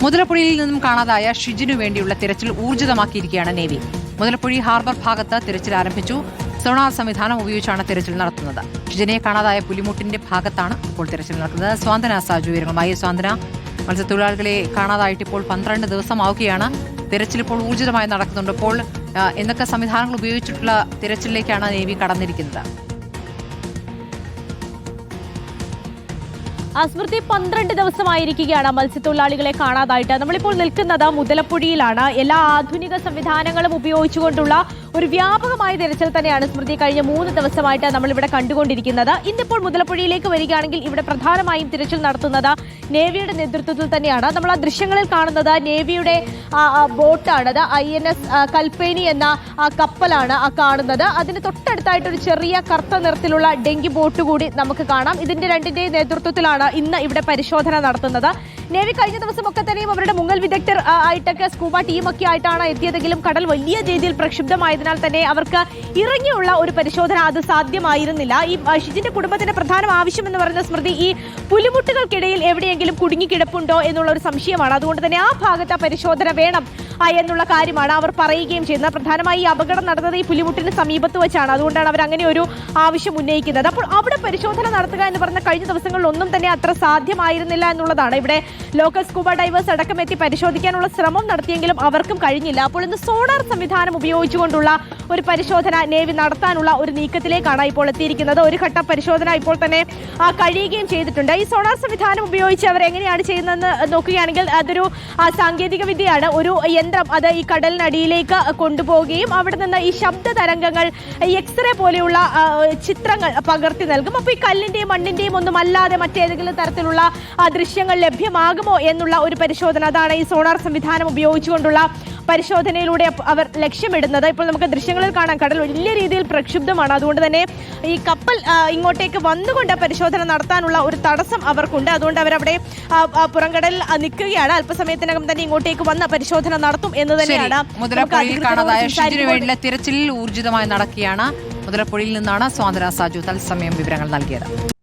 മുതലപ്പുഴയിൽ നിന്നും കാണാതായ ഷിജിനു വേണ്ടിയുള്ള തിരച്ചിൽ ഊർജിതമാക്കിയിരിക്കുകയാണ് നേവി. മുതലപ്പുഴ ഹാർബർ ഭാഗത്ത് തിരച്ചിൽ ആരംഭിച്ചു. സോണാർ സംവിധാനം ഉപയോഗിച്ചാണ് തിരച്ചിൽ നടത്തുന്നത്. ഷിജിനെ കാണാതായ പുലിമുട്ടിന്റെ ഭാഗത്താണ് ഇപ്പോൾ തിരച്ചിൽ നടക്കുന്നത്. സ്വാന്തന സാജു വിവരങ്ങളുമായി. സ്വാന്തന, മത്സ്യത്തൊഴിലാളികളെ കാണാതായിട്ട് ഇപ്പോൾ 12 ദിവസമാവുകയാണ്. തിരച്ചിൽ ഇപ്പോൾ ഊർജിതമായി നടക്കുന്നുണ്ട്. ഇപ്പോൾ എന്തൊക്കെ സംവിധാനങ്ങൾ ഉപയോഗിച്ചിട്ടുള്ള തിരച്ചിലിലേക്കാണ് നേവി കടന്നിരിക്കുന്നത്? സ്മൃതി, 12 ദിവസമായിരിക്കുകയാണ് മത്സ്യത്തൊഴിലാളികളെ കാണാതായിട്ട്. നമ്മളിപ്പോൾ നിൽക്കുന്നത് മുതലപ്പുഴയിലാണ്. എല്ലാ ആധുനിക സംവിധാനങ്ങളും ഉപയോഗിച്ചുകൊണ്ടുള്ള ഒരു വ്യാപകമായ തിരച്ചിൽ തന്നെയാണ് സ്മൃതി കഴിഞ്ഞ 3 ദിവസമായിട്ട് നമ്മളിവിടെ കണ്ടുകൊണ്ടിരിക്കുന്നത്. ഇന്നിപ്പോൾ മുതലപ്പുഴയിലേക്ക് വരികയാണെങ്കിൽ ഇവിടെ പ്രധാനമായും തിരച്ചിൽ നടത്തുന്നത് നേവിയുടെ നേതൃത്വത്തിൽ തന്നെയാണ്. നമ്മൾ ആ ദൃശ്യങ്ങളിൽ കാണുന്നത് നേവിയുടെ ബോട്ടാണ്. അത് INS കൽപ്പേനി എന്ന കപ്പലാണ് കാണുന്നത്. അതിന് തൊട്ടടുത്തായിട്ടൊരു ചെറിയ കറുത്ത നിറത്തിലുള്ള ഡെങ്കി ബോട്ട് കൂടി നമുക്ക് കാണാം. ഇതിന്റെ രണ്ടിന്റെയും നേതൃത്വത്തിലാണ് ഇന്ന് ഇവിടെ പരിശോധന നടത്തുന്നത്. നേവി കഴിഞ്ഞ ദിവസമൊക്കെ തന്നെയും അവരുടെ മുങ്ങൽ വിദഗ്ധർ ആയിട്ടൊക്കെ സ്കൂബ ടീമൊക്കെ ആയിട്ടാണ് എത്തിയതെങ്കിലും കടൽ വലിയ രീതിയിൽ പ്രക്ഷുബ്ധമായതിനാൽ തന്നെ അവർക്ക് ഇറങ്ങിയുള്ള ഒരു പരിശോധന അത് സാധ്യമായിരുന്നില്ല. ഈ ഷിജിന്റെ കുടുംബത്തിന്റെ പ്രധാന ആവശ്യം എന്ന് പറയുന്നത് സ്മൃതി, ഈ പുലിമുട്ടുകൾക്കിടയിൽ എവിടെയെങ്കിലും കുടുങ്ങിക്കിടപ്പുണ്ടോ എന്നുള്ള ഒരു സംശയമാണ്. അതുകൊണ്ട് തന്നെ ആ ഭാഗത്ത് പരിശോധന വേണം എന്നുള്ള കാര്യമാണ് അവർ പറയുകയും ചെയ്യുന്നത്. പ്രധാനമായി ഈ അപകടം നടന്നത് ഈ പുലിമുട്ടിന് സമീപത്ത് വെച്ചാണ്. അതുകൊണ്ടാണ് അവർ അങ്ങനെ ഒരു ആവശ്യം ഉന്നയിക്കുന്നത്. അപ്പോൾ അവിടെ പരിശോധന നടത്തുക എന്ന് പറഞ്ഞ കഴിഞ്ഞ ദിവസങ്ങളിൽ ഒന്നും തന്നെ അത്ര സാധ്യമായിരുന്നില്ല എന്നുള്ളതാണ്. ഇവിടെ ലോക്കൽ സ്കൂബ ഡൈവേഴ്സ് അടക്കം എത്തി പരിശോധിക്കാനുള്ള ശ്രമം നടത്തിയെങ്കിലും അവർക്കും കഴിഞ്ഞില്ല. അപ്പോൾ ഇന്ന് സോണാർ സംവിധാനം ഉപയോഗിച്ചുകൊണ്ടുള്ള ഒരു പരിശോധന നേവി നടത്താനുള്ള ഒരു നീക്കത്തിലേക്കാണ് ഇപ്പോൾ എത്തിയിരിക്കുന്നത്. ഒരു ഘട്ട പരിശോധന ഇപ്പോൾ തന്നെ കഴിയുകയും ചെയ്തിട്ടുണ്ട്. ഈ സോണാർ സംവിധാനം ഉപയോഗിച്ച് അവർ എങ്ങനെയാണ് ചെയ്യുന്നതെന്ന് നോക്കുകയാണെങ്കിൽ അതൊരു സാങ്കേതിക വിദ്യയാണ്. ഒരു യന്ത്രം അത് ഈ കടലിനടിയിലേക്ക് കൊണ്ടുപോവുകയും അവിടെ നിന്ന് ഈ ശബ്ദ തരംഗങ്ങൾ എക്സ്റേ പോലെയുള്ള ചിത്രങ്ങൾ പകർത്തി നൽകും. അപ്പോൾ ഈ കല്ലിന്റെയും മണ്ണിന്റെയും ഒന്നും അല്ലാതെ മറ്റേതെങ്കിലും തരത്തിലുള്ള ദൃശ്യങ്ങൾ ലഭ്യമാകുമോ എന്നുള്ള ഒരു പരിശോധന, അതാണ് ഈ സോണാർ സംവിധാനം ഉപയോഗിച്ചുകൊണ്ടുള്ള പരിശോധനയിലൂടെ അവർ ലക്ഷ്യമിടുന്നത്. ഇപ്പോൾ നമുക്ക് ദൃശ്യങ്ങളിൽ കാണാം കടൽ വലിയ രീതിയിൽ പ്രക്ഷുബ്ധമാണ്. അതുകൊണ്ട് തന്നെ ഈ കപ്പൽ ഇങ്ങോട്ടേക്ക് വന്നുകൊണ്ട് പരിശോധന നടത്താനുള്ള ഒരു തടസ്സം അവർക്കുണ്ട്. അതുകൊണ്ട് അവരവിടെ പുറംകടലിൽ നിൽക്കുകയാണ്. അല്പസമയത്തിനകം തന്നെ ഇങ്ങോട്ടേക്ക് വന്ന പരിശോധന നടത്തും എന്ന് തന്നെയാണ്. മുതലപ്പുഴയിൽ കാണാതായ ഷിജിനു വേണ്ടിയുള്ള തിരച്ചിൽ ഊർജിതമായി നടക്കുകയാണ്. മുതലപ്പുഴയിൽ നിന്നാണ് സ്വാന്തന സാജു തത്സമയം വിവരങ്ങൾ നൽകിയത്.